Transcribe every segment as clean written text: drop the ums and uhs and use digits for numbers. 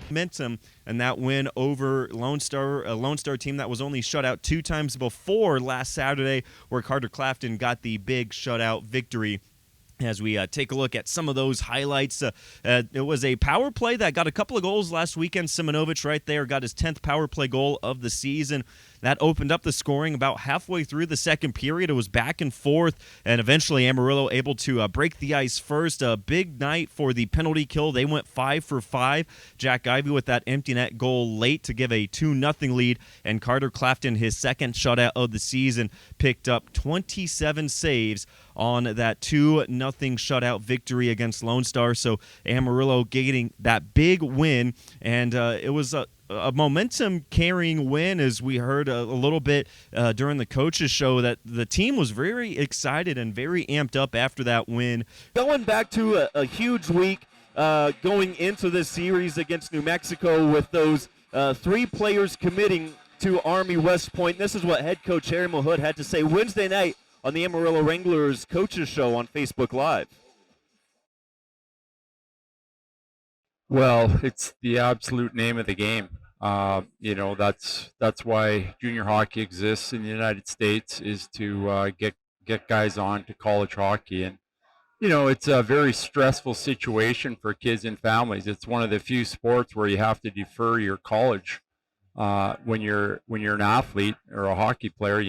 momentum and that win over Lone Star, a Lone Star team that was only shut out 2 times before last Saturday, where Carter Clafton got the big shutout victory. As we take a look at some of those highlights, it was a power play that got a couple of goals last weekend. Simonovic right there got his 10th power play goal of the season. That opened up the scoring about halfway through the second period. It was back and forth, and eventually Amarillo able to break the ice first. A big night for the penalty kill. They went 5 for 5. Jack Ivey with that empty net goal late to give a 2-0 lead, and Carter Clafton, his second shutout of the season, picked up 27 saves on that 2-0 shutout victory against Lone Star. So Amarillo getting that big win, and it was a momentum-carrying win, as we heard a little bit during the coaches' show, that the team was very excited and very amped up after that win. Going back to a huge week going into this series against New Mexico with those 3 players committing to Army West Point. This is what head coach Harry Mahood had to say Wednesday night on the Amarillo Wranglers coaches show on Facebook Live. Well, it's the absolute name of the game. That's why junior hockey exists in the United States, is to get guys on to college hockey. And it's a very stressful situation for kids and families. It's one of the few sports where you have to defer your college when you're an athlete or a hockey player.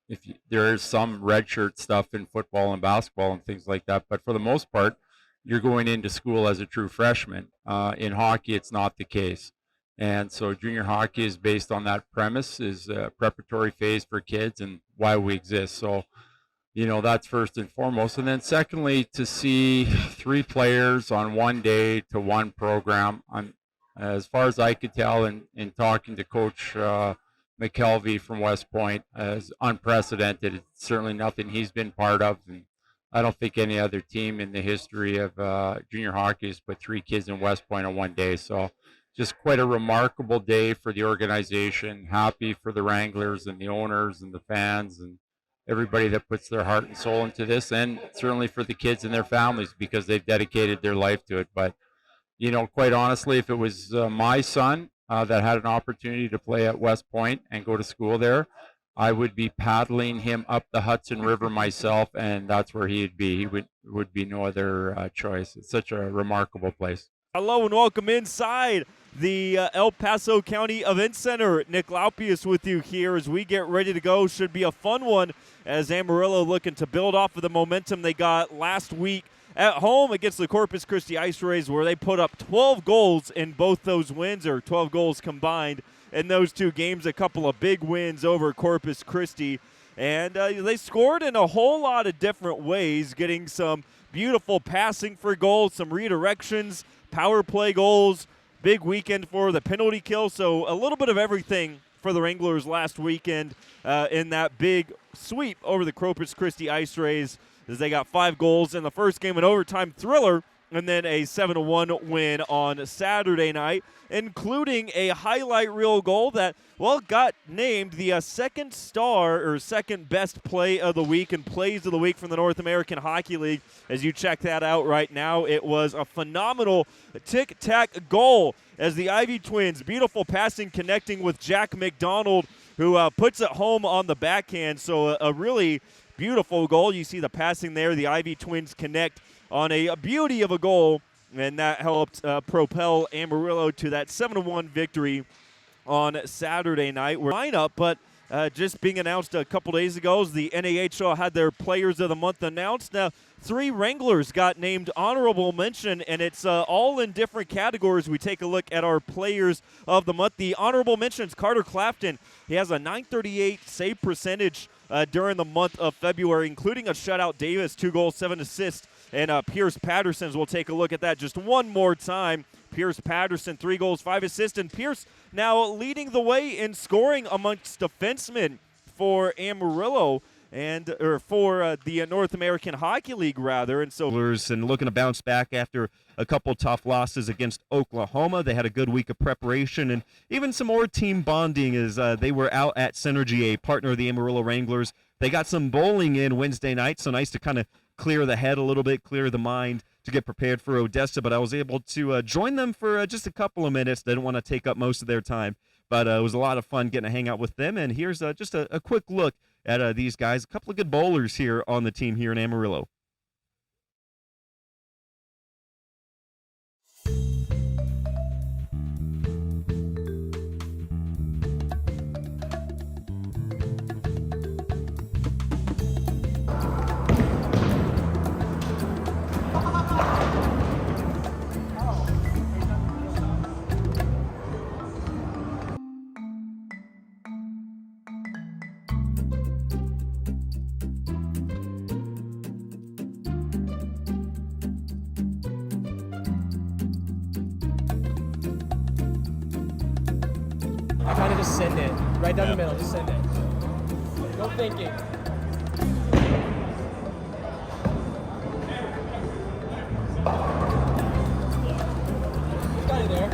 If there is some redshirt stuff in football and basketball and things like that, but for the most part, you're going into school as a true freshman. In hockey, it's not the case. And so junior hockey is based on that premise, is a preparatory phase for kids and why we exist. So, that's first and foremost. And then secondly, to see 3 players on one day to one program, as far as I could tell in talking to Coach McKelvey from West Point, is unprecedented. It's certainly nothing he's been part of, and I don't think any other team in the history of junior hockey has put 3 kids in West Point on one day. So just quite a remarkable day for the organization. Happy for the Wranglers and the owners and the fans and everybody that puts their heart and soul into this, and certainly for the kids and their families because they've dedicated their life to it. But, quite honestly, if it was my son that had an opportunity to play at West Point and go to school there, I would be paddling him up the Hudson River myself, and that's where he'd be. He would be no other choice. It's such a remarkable place. Hello and welcome inside the El Paso County Event Center. Nick Laupius with you here as we get ready to go. Should be a fun one as Amarillo looking to build off of the momentum they got last week at home against the Corpus Christi Ice Rays, where they put up 12 goals in both those wins, or 12 goals combined in those 2 games. A couple of big wins over Corpus Christi. And they scored in a whole lot of different ways, getting some beautiful passing for goals, some redirections, power play goals, big weekend for the penalty kill. So a little bit of everything for the Wranglers last weekend in that big sweep over the Corpus Christi Ice Rays, as they got 5 goals in the first game, an overtime thriller, and then a 7-1 win on Saturday night, including a highlight reel goal that, got named the second star or second best play of the week and plays of the week from the North American Hockey League. As you check that out right now, it was a phenomenal tic-tac goal as the Ivy twins, beautiful passing connecting with Jack McDonald, who puts it home on the backhand. So a really beautiful goal. You see the passing there. The Ivy twins connect on a beauty of a goal, and that helped propel Amarillo to that 7-1 victory on Saturday night. We're lineup, but just being announced a couple days ago, as the NAHL had their Players of the Month announced. Now, 3 Wranglers got named honorable mention, and it's all in different categories. We take a look at our Players of the Month. The honorable mentions, Carter Clafton. He has a .938 save percentage during the month of February, including a shutout. Davis, 2 goals, 7 assists. And Pierce Patterson's, we'll take a look at that just one more time. Pierce Patterson, 3 goals, 5 assists. And Pierce now leading the way in scoring amongst defensemen for Amarillo, or for the North American Hockey League, rather. And so, and looking to bounce back after a couple tough losses against Oklahoma. They had a good week of preparation and even some more team bonding as they were out at Synergy, a partner of the Amarillo Wranglers. They got some bowling in Wednesday night, so nice to kind of clear the head a little bit, clear the mind to get prepared for Odessa, but I was able to join them for just a couple of minutes. They didn't want to take up most of their time, but it was a lot of fun getting to hang out with them. And here's just a quick look at these guys. A couple of good bowlers here on the team here in Amarillo. I kind of just send it right down the middle. Just send it. No thinking. Got it there.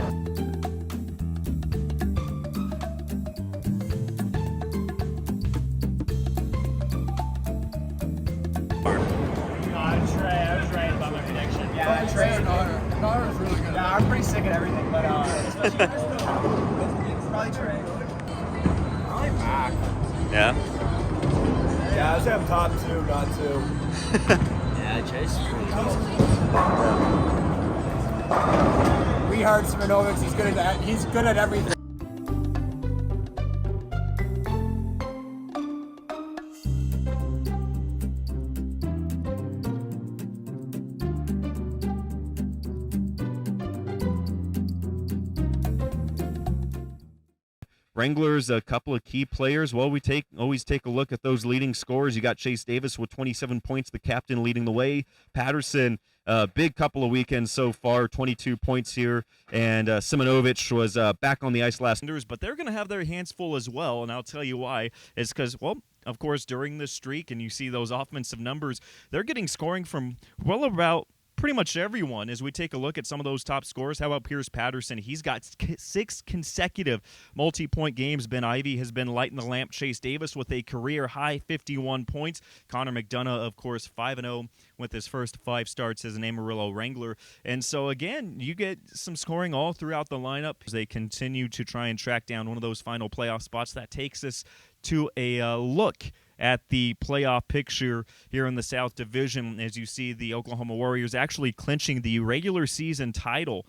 Trey, I was right about my prediction. Yeah, Trey and Connor is really good. Yeah, I'm pretty sick at everything, but Probably Trey. probably back. Yeah. Yeah, I was having top 2, not 2. Yeah, Trey's pretty We heard Simonovic, he's good at everything. Wranglers, a couple of key players. Well, we always take a look at those leading scorers. You got Chase Davis with 27 points, the captain leading the way. Patterson, big couple of weekends so far, 22 points here. And Simonovic was back on the ice last. But they're going to have their hands full as well, and I'll tell you why. It's because, well, of course, during this streak, and you see those offensive numbers, they're getting scoring from well about pretty much everyone. As we take a look at some of those top scorers, how about Pierce Patterson? He's got 6 consecutive multi-point games. Ben Ivey has been lighting the lamp. Chase Davis with a career-high 51 points. Connor McDonough, of course, 5-0 with his first 5 starts as an Amarillo Wrangler. And so, again, you get some scoring all throughout the lineup as they continue to try and track down one of those final playoff spots. That takes us to a look at the playoff picture here in the South Division, as you see the Oklahoma Warriors actually clinching the regular season title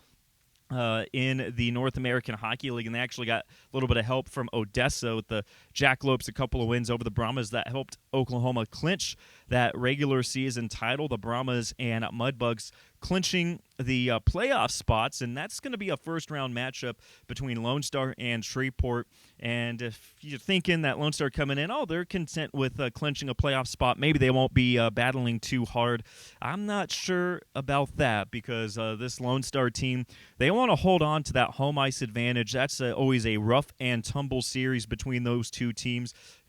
in the North American Hockey League, and they actually got a little bit of help from Odessa with the Jackalopes, a couple of wins over the Brahmas that helped Oklahoma clinch that regular season title. The Brahmas and Mudbugs clinching the playoff spots, and that's going to be a first-round matchup between Lone Star and Shreveport. And if you're thinking that Lone Star coming in, they're content with clinching a playoff spot, maybe they won't be battling too hard. I'm not sure about that because this Lone Star team, they want to hold on to that home ice advantage. That's always a rough and tumble series between those two teams.